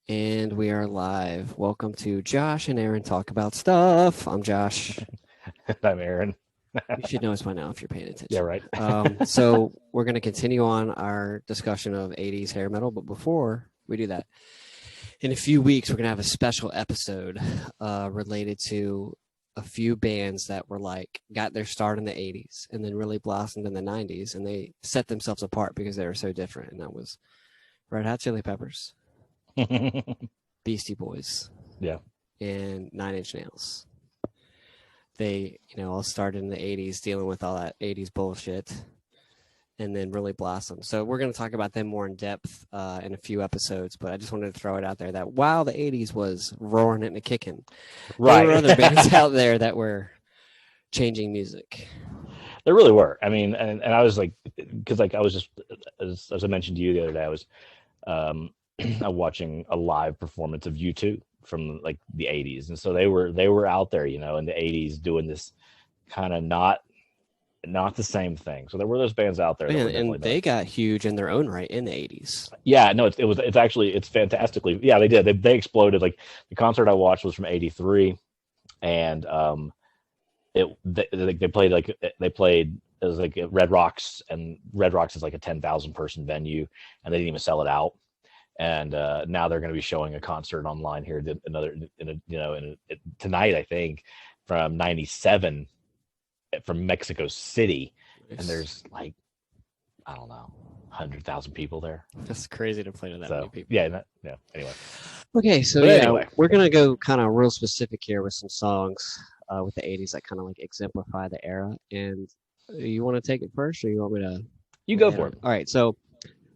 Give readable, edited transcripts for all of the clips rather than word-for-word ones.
And we are live. Welcome to Josh and Aaron Talk About Stuff. I'm Josh. I'm Aaron. You should know us by now if you're paying Yeah, attention. right. So we're going to continue on our discussion of 80s hair metal. But before we do that, in a few weeks, we're going to have a special episode related to a few bands that were got their start in the 80s and then really blossomed in the 90s. And they set themselves apart because they were so different. And that was Red Hot Chili Peppers, Beastie Boys, Yeah. and Nine Inch Nails. They, all started in the 80s dealing with all that 80s bullshit and then really blossomed. So we're going to talk about them more in depth in a few episodes, but I just wanted to throw it out there that while the 80s was roaring and kicking, there were other bands out there that were changing music. There really were. I mean, and I was like, because I was just, as I mentioned to you the other day, I was watching a live performance of U2 from like the 80s, and so they were out there, in the 80s doing this kind of not the same thing. So there were those bands out there, and they got huge in their own right in the 80s. Yeah, no, it's fantastically. Yeah, they did. They exploded. Like the concert I watched was from '83, and they played it was like at Red Rocks, and Red Rocks is like a 10,000 person venue, and they didn't even sell it out. And now they're going to be showing a concert online here tonight, I think, from '97 from Mexico City. Yes. And there's like, I don't know, 100,000 people there. That's crazy to play to that many people. Yeah. Anyway. Okay, so anyway, we're gonna go kind of real specific here with some songs with the '80s that kind of like exemplify the era. And you want to take it first, or you want me to? You go for it. All right, so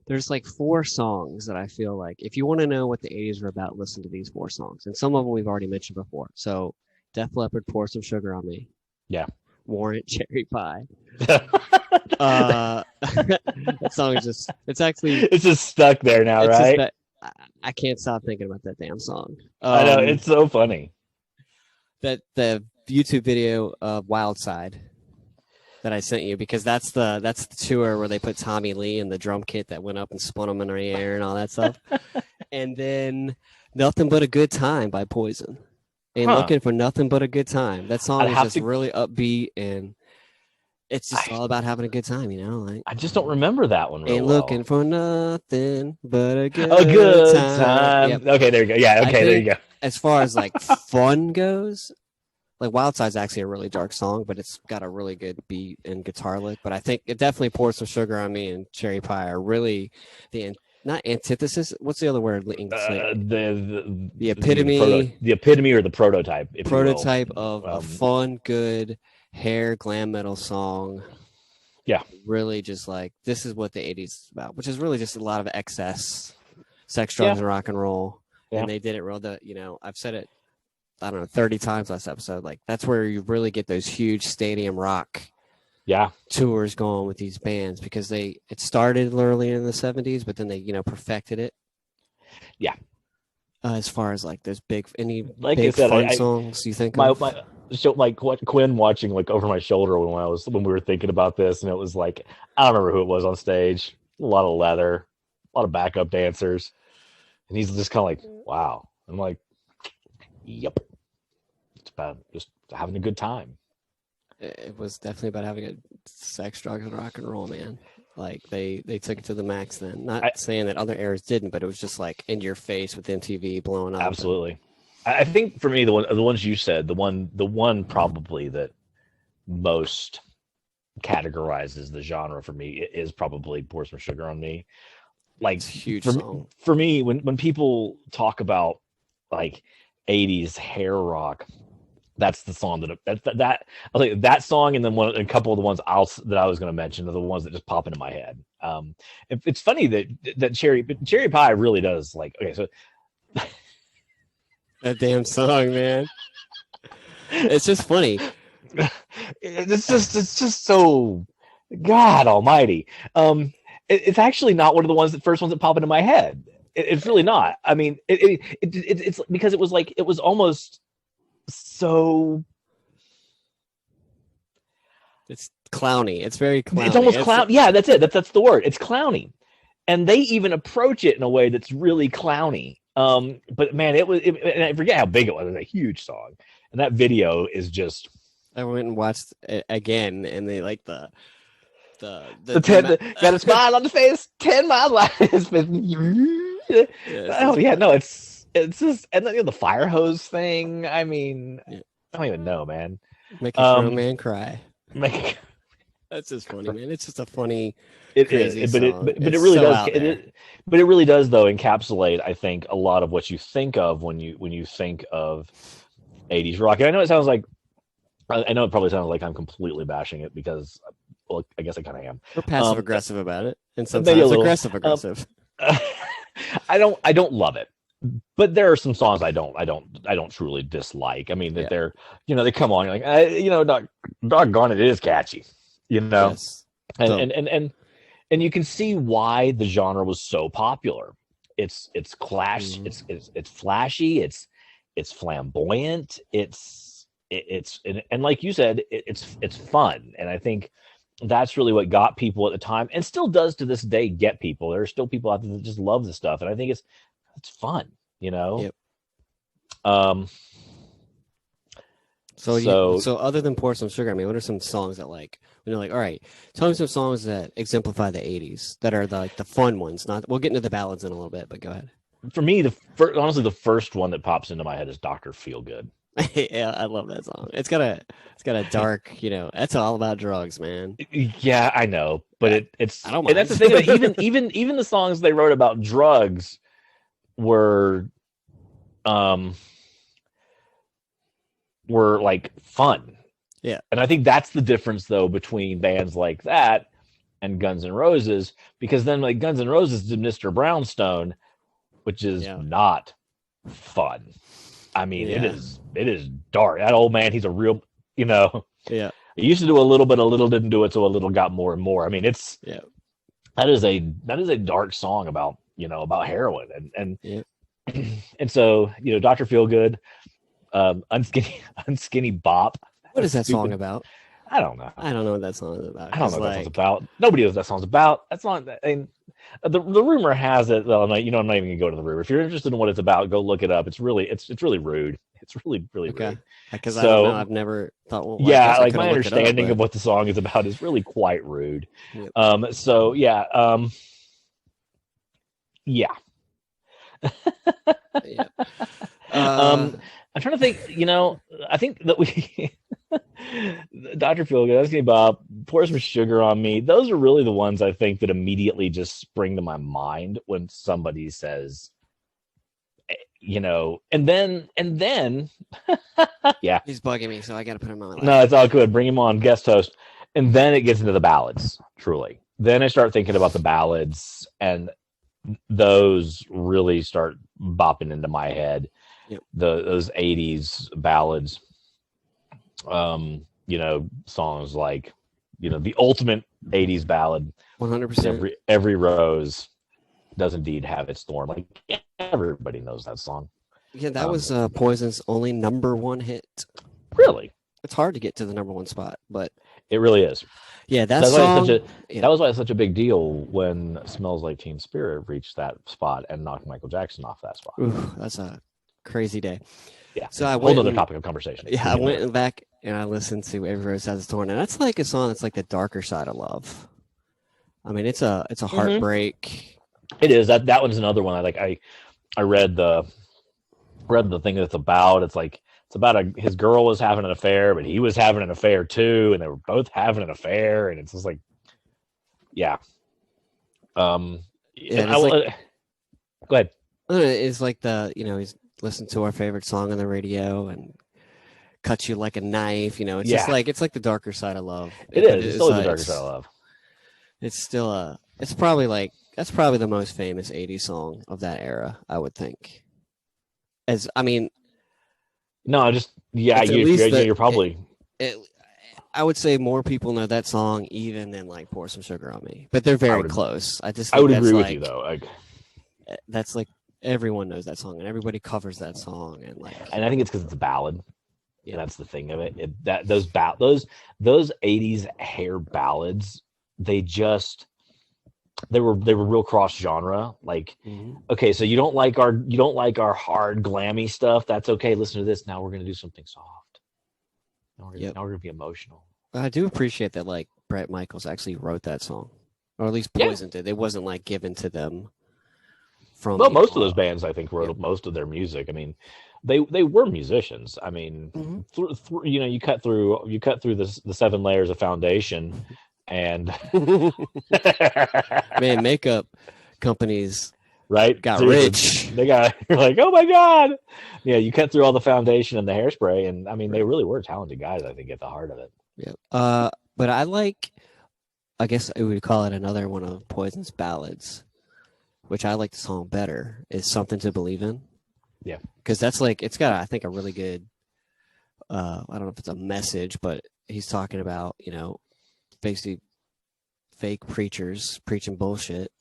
there's like 4 songs that I feel like if you want to know what the 80s were about, listen to these 4 songs. And some of them we've already mentioned before. So Def Leppard, Pour Some Sugar on Me. Yeah. Warrant, Cherry Pie. That song is just, it's just stuck there now, right? I can't stop thinking about that damn song. I know, it's so funny. That the YouTube video of Wild Side that I sent you, because that's the tour where they put Tommy Lee in the drum kit that went up and spun him in the air and all that stuff. And then Nothing But a Good Time by Poison. And Looking for Nothing But a Good Time. That song is just really upbeat, and it's just all about having a good time, Like I just don't remember that one. Ain't looking for nothing but a good time. Yep. Okay, there you go. Yeah, okay, there you go. As far as like fun goes, like Wild Side's actually a really dark song, but it's got a really good beat and guitar lick. But I think it definitely Pour Some Sugar on Me and Cherry Pie are really not antithesis. What's the other word? The epitome. The epitome or the prototype. Prototype of a fun, good hair glam metal song. Yeah. Really just like, this is what the 80s is about, which is really just a lot of excess, sex, drugs, and rock and roll. Yeah. And they did it real, I've said it, I don't know, 30 times last episode. Like, that's where you really get those huge stadium rock tours going with these bands, because it started early in the 70s, but then they, perfected it. Yeah. As far as like those big fun songs you think Quinn watching like over my shoulder when we were thinking about this, and it was like, I don't remember who it was on stage. A lot of leather, a lot of backup dancers, and he's just kind of like, wow. I'm like, yep, it's about just having a good time. It was definitely about having a sex, drugs, and rock and roll, man. Like they took it to the max then. Not saying that other eras didn't, but it was just like in your face with MTV blowing up. Absolutely. I think for me, the ones you said, the one probably that most categorizes the genre for me is probably Pour Some Sugar on Me. Like, it's a huge song. For me, when people talk about like 80s hair rock, that's the song that I think that song, and then a couple of the ones that I was going to mention are the ones that just pop into my head. It's funny that Cherry Pie really does, like, okay, so that damn song, man. It's just funny. It's just so, God Almighty. It's actually not one of the first ones that pop into my head. It's really not. I mean, it's because it was almost so. It's clowny. It's very clowny. It's almost clown. Yeah, that's it. That's the word. It's clowny, and they even approach it in a way that's really clowny. But man, and I forget how big it was. It was a huge song, and that video is just I went and watched it again, and they like the got a smile on the face, 10 miles wide. Oh yeah, no, it's just, and then the fire hose thing. I mean, Yeah. I don't even know, man. make a grown man cry. Make That's just funny, man. It's just a funny. it Crazy is, but it song. but it It's really so does. out there. But it really does though encapsulate, I think, a lot of what you think of when you think of 80s rock. And I know it sounds like, I know it probably sounds like I'm completely bashing it because, well, I guess I kind of am. We're passive aggressive about it, and maybe a sometimes little. aggressive aggressive. I don't love it, but there are some songs I don't truly dislike. I mean that they're, they come on, you're like, doggone it, it is catchy, Yes. and you can see why the genre was so popular. It's clash, it's flashy, it's flamboyant, it's and like you said, it's fun, and I think that's really what got people at the time, and still does to this day get people. There are still people out there that just love the stuff, and I think it's fun, Yep. So other than Pour Some Sugar, I mean, what are some songs that like when you're like, all right, tell me some songs that exemplify the '80s that are the fun ones? Not we'll get into the ballads in a little bit, but go ahead. For me, honestly, the first one that pops into my head is Dr. Feelgood. Yeah, I love that song. It's got a dark, that's all about drugs, man. Yeah, I know, but it's I don't and that's the thing. Even the songs they wrote about drugs were like fun. Yeah. And I think that's the difference though between bands like that and Guns N' Roses, because then like Guns N' Roses did Mr. Brownstone, which is not fun. I mean, it is dark. That old man, he's a real, Yeah. He used to do a little, but a little didn't do it, so a little got more and more. I mean, that is a dark song about heroin and and so Dr. Feelgood, Unskinny Bop. What is that song about? I don't know. I don't know what that song is about. I don't know what that song's about. Nobody knows what that song's about. That song, the rumor has it. Well, I'm not even gonna go to the rumor. If you're interested in what it's about, go look it up. It's really rude. It's really rude. Because I don't know. I've never thought. Well, like my understanding of what the song is about is really quite rude. Yep. So yeah. Yeah. I'm trying to think. I think that we Dr. Feelgood, Unskinny Bop, Pour Some Sugar on Me. Those are really the ones I think that immediately just spring to my mind when somebody says, and then yeah. He's bugging me, so I got to put him on my lap. No, it's all good. Bring him on, guest host. And then it gets into the ballads, truly. Then I start thinking about the ballads, and those really start bopping into my head. Yep. Those 80s ballads. Songs like, the ultimate 80s ballad. 100%. Every rose does indeed have its thorn. Like, everybody knows that song. Yeah, that was Poison's only #1 hit. Really? It's hard to get to the #1 spot, but it really is. Yeah, that song. That was why it's such a big deal when Smells Like Teen Spirit reached that spot and knocked Michael Jackson off that spot. Ooh, that's a crazy day. Yeah. So I whole other topic of conversation. Yeah, I went back and I listened to Every Rose Has Its Thorn, and that's like a song that's like the darker side of love. I mean, it's a heartbreak. It is. That one's another one. I read the thing that it's about. It's like it's about his girl was having an affair, but he was having an affair too, and they were both having an affair, and it's just like, yeah. Go ahead. It's like he's listened to our favorite song on the radio and cuts you like a knife. It's just like it's like the darker side of love. It is. It's still the darker side of love. It's still it's probably that's probably the most famous 80s song of that era, I would think. You're probably. I would say more people know that song even than like Pour Some Sugar on Me, but they're very close. I would agree with you though. That's like everyone knows that song and everybody covers that song and I think it's because it's a ballad. Yeah, that's the thing of it. Those 80s hair ballads, they just they were real cross genre. Like, Mhm. okay, so you don't like our hard glammy stuff. That's okay. Listen to this. Now we're gonna do something soft. Yep. Now we're gonna be emotional. I do appreciate that, like, Brett Michaels actually wrote that song, or at least Yeah. Poison did. It wasn't like given to them from, Well, you know, most of those bands, I think, wrote yep. most of their music. I mean, they were musicians. I mean, Mhm. you know, you cut through the 7 layers of foundation, and Man, makeup companies right, got seriously, rich. they got you're like, oh my god, yeah, you cut through all the foundation and the hairspray, and I mean, they Right. really were talented guys. I think at the heart of it. Yep. But I guess I would call it another one of Poison's ballads, which I like the song better, is Something to Believe in. Yeah. Because that's like, it's got, I think, a really good, I don't know if it's a message, but he's talking about, you know, basically fake preachers preaching bullshit.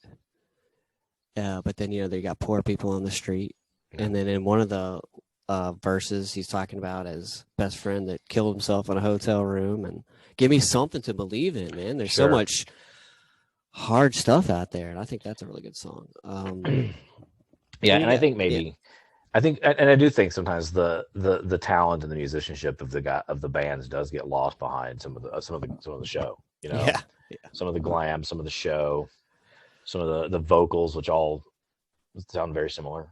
But then, you know, they got poor people on the street. Yeah. And then in one of the verses, he's talking about his best friend that killed himself in a hotel room. And give me something to believe in, man. There's so Sure. much hard stuff out there. And I think that's a really good song. Yeah, and I think maybe, and I do think sometimes the talent and the musicianship of the bands does get lost behind some of the show. You know, Yeah. some of the glam, some of the show, some of the vocals, which all sound very similar.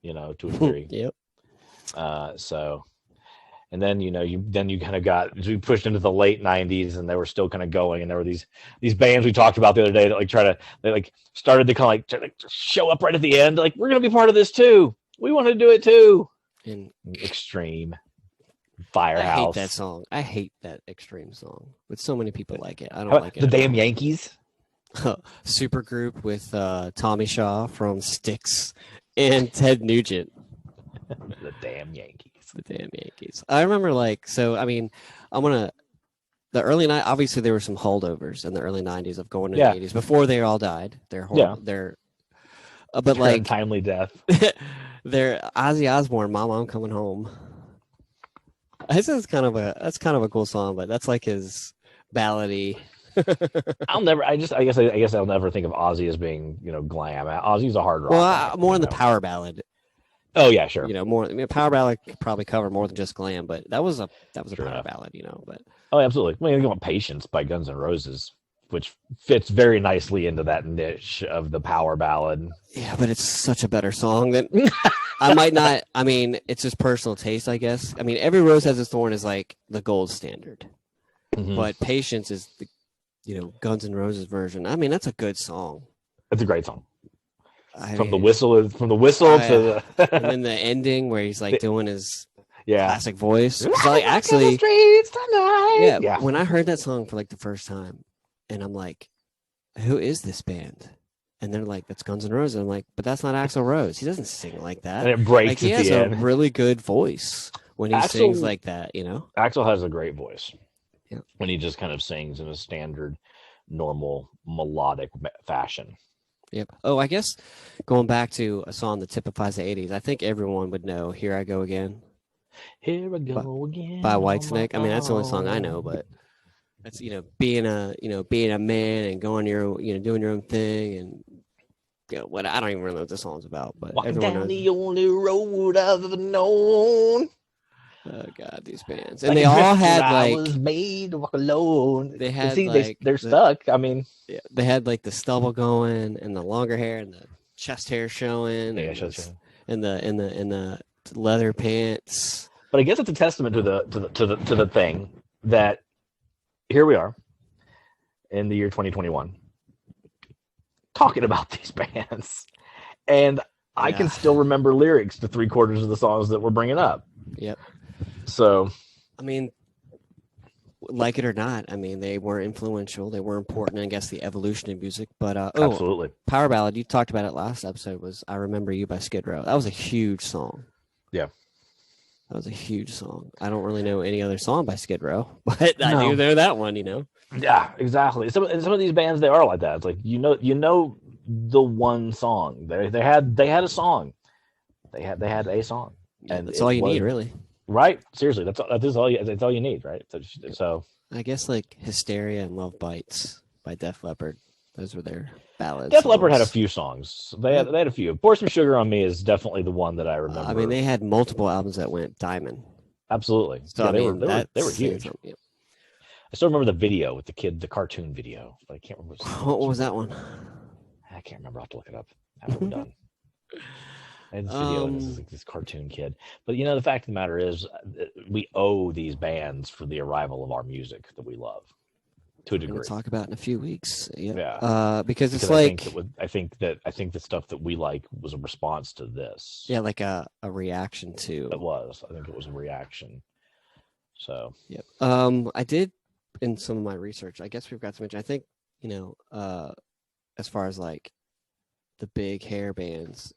You know, to a degree. Yep. So, and then you know you kind of got we pushed into the late '90s, and they were still kind of going, and there were these bands we talked about the other day that like they started to kind of like show up right at the end, like we're gonna be part of this too. We want to do it too. And Extreme, I Firehouse. hate that song. I hate that Extreme song. But so many people like it. I don't How- like it. the at damn all. Yankees. Super group with Tommy Shaw from Styx and Ted Nugent. The damn Yankees. The damn Yankees. I remember the early night. Obviously, there were some holdovers in the early '90s of going to Yeah. the '80s before they all died. They're horrible. They're but like Timely death. they're Ozzy Osbourne. Mama, I'm coming home. This is kind of a cool song, but that's like his ballady. I guess I'll never think of Ozzy as being, you know, glam. Ozzy's a hard rock. Well, more in the know. power ballad. Oh yeah, sure. You know, more. I mean, power ballad could probably cover more than just glam, but that was a Sure power enough. ballad. You know, but Oh, absolutely. I mean, you want Patience by Guns N' Roses, which fits very nicely into that niche of the power ballad. yeah, but it's such a better song than I might not. I mean, it's just personal taste, I guess. I mean, Every Rose Has Its Thorn is like the gold standard, Mhm. but Patience is the, you know, Guns N' Roses version. I mean, that's a good song. It's a great song. From the mean, whistle to the and then the ending where he's like doing his yeah. classic voice. So, like, actually, streets tonight. yeah, when I heard that song for like the first time, and I'm like, who is this band? And they're like, that's Guns N' Roses. I'm like, but that's not Axl Rose. He doesn't sing like that. And it breaks Like, he at has the a end. really good voice when he Axl- sings like that, you know? Axl has a great voice. Yeah. When he just kind of sings in a standard, normal, melodic fashion. Yep. Oh, I guess going back to a song that typifies the 80s, I think everyone would know Here I Go Again Here I go again. by Whitesnake. I mean, that's the only song I know, but that's, you know, being a man and going your, you know, doing your own thing and, you know, what I don't even really know what the song's about, but Walking everyone down knows. the only road I've ever known. Oh God, these bands, and Like they a all drifter, had I like was made to walk alone. they had See, like they're the- stuck. I mean, yeah, they had like the stubble going and the longer hair and the chest hair showing, yeah, and, sure, the, sure. and the leather pants. But I guess it's a testament to the thing that here we are in the year 2021 talking about these bands, and I can Yeah. still remember lyrics to 3/4 of the songs that we're bringing up. Yep. So I mean, like it or not, I mean they were influential. They were important. I guess the evolution of music. But absolutely, power ballad. You talked about it last episode. Was I Remember You by Skid Row? That was a huge song. Yeah. That was a huge song. I don't really know any other song by Skid Row, but I No. do know that one. You know. yeah, exactly. Some of these bands, they are like that. It's like you know the one song. They had a song. They had a song. Yeah, And that's all it you need, was- really. Right? Seriously, that's all you need, right? So I guess like Hysteria and Love Bites by Def Leppard. Those were their ballad Def Leppard had a songs. few songs. They had a few. Pour Some Sugar on Me is definitely the one that I remember. I mean, they had multiple albums that went diamond. Absolutely. So yeah, I mean, they were huge. Yeah. I still remember the video with the kid, the cartoon video, but I can't remember. What was that one? I can't remember. I'll have to look it up after we're done. I had this video, and this is like this cartoon kid. But the fact of the matter is, we owe these bands for the arrival of our music that we love, to a degree. We'll talk about in a few weeks. Yeah. Because it's like I think the stuff that we like was a response to this. Yeah, like a reaction to. It was. I think it was a reaction. So. Yep. I did in some of my research. I guess we've got to mention. I think as far as like the big hair bands,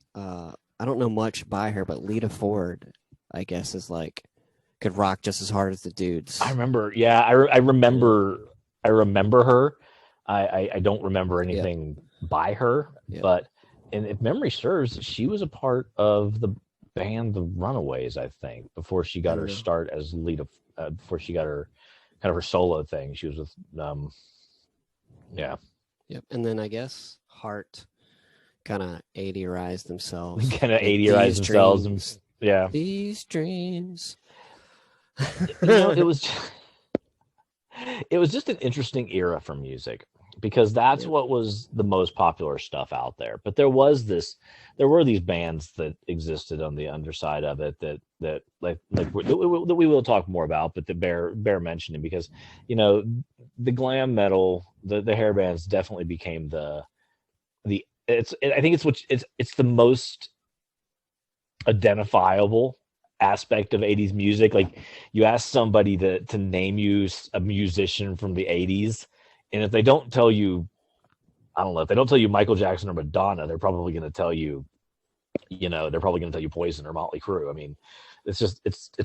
I don't know much by her, but Lita Ford, I guess, is like could rock just as hard as the dudes. I remember. Yeah, I remember. I remember her. I don't remember anything by her, but if memory serves, she was a part of the band The Runaways, I think, before she got her start as Lita. Before she got her kind of her solo thing, she was with. Yep. And then I guess Heart kind of 80-ized themselves. These dreams. It was just an interesting era for music because that's what was the most popular stuff out there. But there were these bands that existed on the underside of it that we will talk more about, but that bear mentioning because the glam metal, the hair bands definitely became it's the most identifiable aspect of 80s music. Like you ask somebody to name you a musician from the 80s, and if they don't tell you, I don't know, if they don't tell you Michael Jackson or Madonna, they're probably going to tell you Poison or Motley Crue. I mean, it's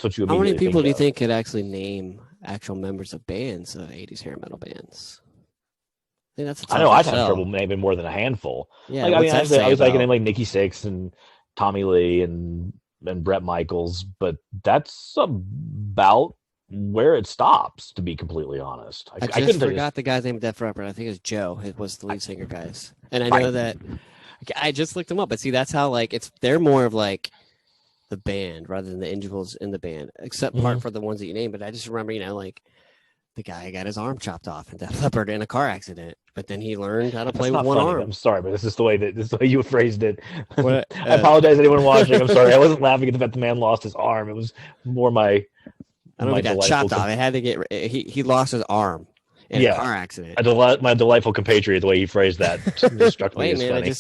what you. How many people do you think could actually name actual members of bands of 80s hair metal bands? I think that's. I know I've had trouble naming more than a handful. Yeah, like, I mean, I was like name like Nikki Sixx and Tommy Lee and Bret Michaels, but that's about where it stops, to be completely honest. I just forgot the guy's name of Def Leppard. I think it was Joe. It was the lead singer, guys. And I know that I just looked him up, but see, that's how they're more of like the band rather than the individuals in the band, except part for the ones that you named. But I just remember, the guy got his arm chopped off in Def Leppard in a car accident, but then he learned how to play with one arm. I'm sorry, but this is the way you phrased it. I apologize to anyone watching. I'm sorry. I wasn't laughing at the fact the man lost his arm. It was more my. I don't know if he got chopped off. It had to get. He lost his arm in a car accident. My delightful compatriot, the way he phrased that, just struck me as funny.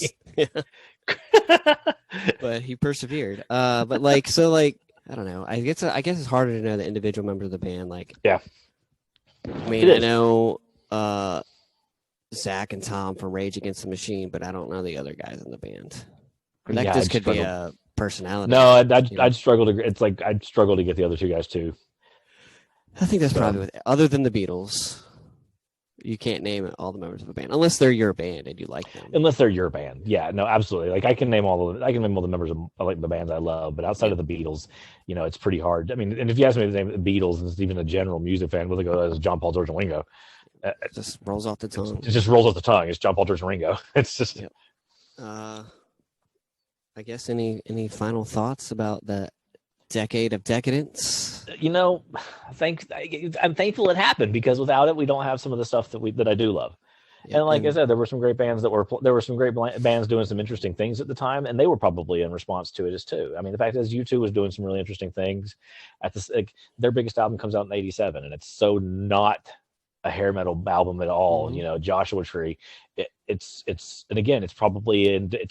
But he persevered. But I don't know. I guess it's harder to know the individual members of the band. I mean, I know Zach and Tom from Rage Against the Machine, but I don't know the other guys in the band. That just could be a personality. No, I'd struggle to. It's like I'd struggle to get the other two guys too. I think that's probably other than the Beatles. You can't name all the members of a band unless they're your band and you like them. Unless they're your band, yeah, no, absolutely. Like I can name all the members of like the bands I love, but outside of the Beatles, it's pretty hard. I mean, and if you ask me the name of the Beatles, and it's even a general music fan, we'll go as John, Paul, George, and Ringo. It just rolls off the tongue. It just rolls off the tongue. It's John, Paul, George, and Ringo. It's just. Yep. I guess any final thoughts about the decade of decadence? I'm thankful it happened because without it, we don't have some of the stuff that I do love. Yeah, and like I said, there were some great bands there were some great bands doing some interesting things at the time, and they were probably in response to it as too. I mean, the fact is, U2 was doing some really interesting things. Their biggest album comes out in '87, and it's so not a hair metal album at all. Mm-hmm. Joshua Tree, it's and again, it's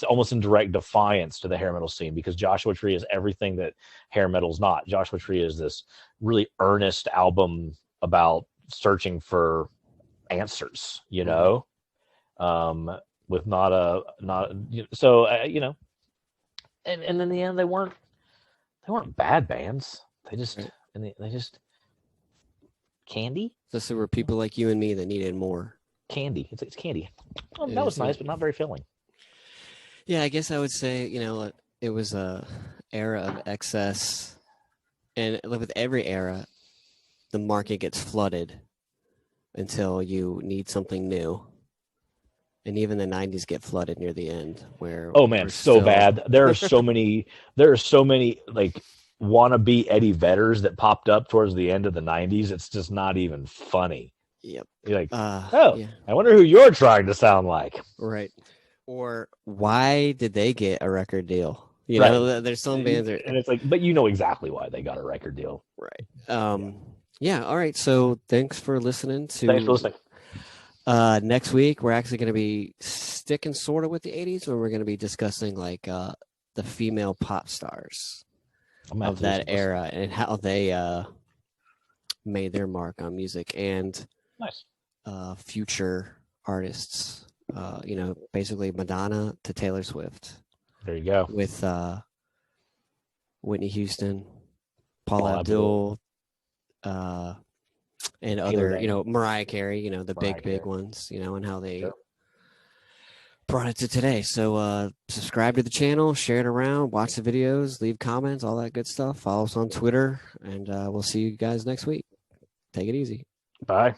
almost in direct defiance to the hair metal scene because Joshua Tree is everything that hair metal's not. Joshua Tree is this really earnest album about searching for answers, with and in the end they weren't bad bands. They just candy. So there were people like you and me that needed more candy. It's candy. Oh, that was nice, but not very filling. Yeah, I guess I would say it was a era of excess, and with every era, the market gets flooded until you need something new. And even the 90s get flooded near the end where Oh man, we're so still- bad. There are so many like wannabe Eddie Vedders that popped up towards the end of the 90s. It's just not even funny. Yep. You're like, Yeah, I wonder who you're trying to sound like. right. Or why did they get a record deal? You Right. know, there's some bands that And it's like, but you know exactly why they got a record deal. right. Yeah. All right. So thanks for listening to. Thanks for listening. Next week, we're actually going to be sticking sort of with the 80s, where we're going to be discussing like the female pop stars of that era and how they made their mark on music and Nice. future artists. Basically Madonna to Taylor Swift. There you go. With Whitney Houston, Paul Paula Abdul, and other, Dane. Mariah Carey, the Mariah big Carey. ones, and how they Sure. brought it to today. So subscribe to the channel, share it around, watch the videos, leave comments, all that good stuff. Follow us on Twitter, and we'll see you guys next week. Take it easy. Bye.